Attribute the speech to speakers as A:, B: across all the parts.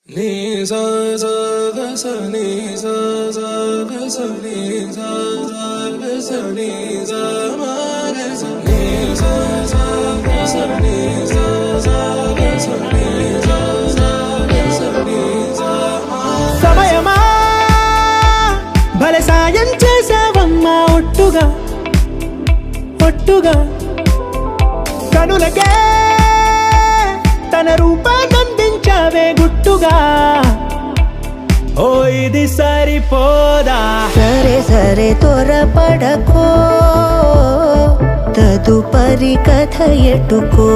A: Ni sa sa ga sa ni sa sa ga sa ni sa sa ga sa ni sa ma ga sa ni sa sa ga sa ni sa sa ga sa ni sa sa ga sa ni sa ma
B: సమయమా భలే సాయం చేసావమ్మా ఒట్టుగా ఒట్టుగా కనులకే తన రూపాన్నందించావే గుట్టుగా ఓ ఇది సరిపోదా
C: సరే సరే త్వరపడకో తదుపరి కథ ఎటుకో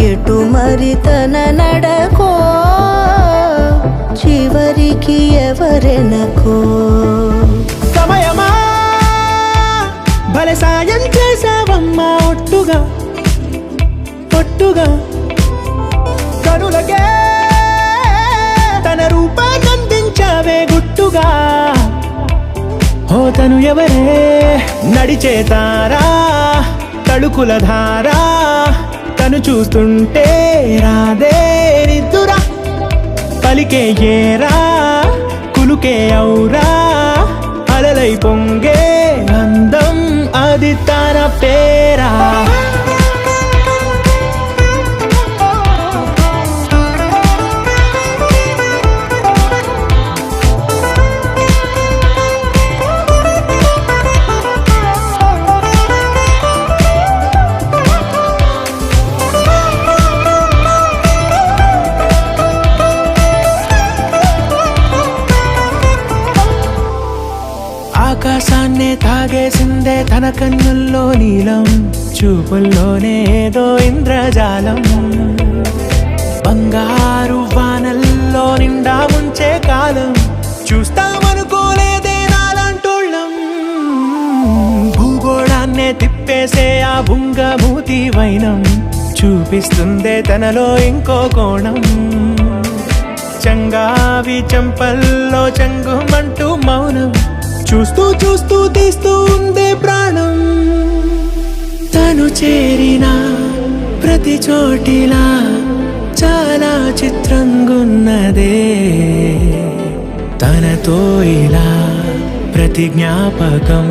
C: ఎటు మరి తన నడకో చివరికి ఎవరెనకో
B: సమయమా భలే సాయం చేసావమ్మా ఒట్టుగా ఒట్టుగా కనులకే తన రూపాన్నందించావే గుట్టుగా ఓ తను ఎవరే నడిచే తారా తళుకుల ధారా తను చూస్తుంటే రాదే నిద్దురా పలికే ఏరా కులుకే ఔరా అలలై పొంగే అందం అది తన పేరా ఆకాశాన్నే తాగేసిందే తన కన్నుల్లో నీలం చూపుల్లోనే ఏదో ఇంద్రజాలం బంగారు వానల్లో నిండా ముంచే కాలం చూస్తామనుకోలేదే నాలాంటోళ్ళం భూగోళాన్నే తిప్పేసే ఆ బుంగమూతి వైనం చూపిస్తుందే తనలో ఇంకో కోణం చంగావి చంపల్లో చంగుమంటూ మౌనం చూస్తూ చూస్తూ తీస్తూ ఉందే ప్రాణం తను చేరిన ప్రతి చోటిలా చాలా చిత్రంగున్నదే తనతో ఇలా ప్రతి జ్ఞాపకం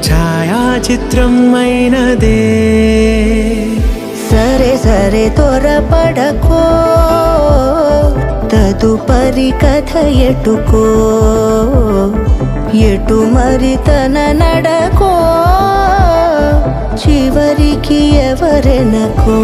B: ఛాయాచిత్రం అయినదే
C: సరే సరే త్వరపడకో తదుపరి కథ ఎటుకో ఎటు మరి తన నడకో చివరికి ఎవరెనకో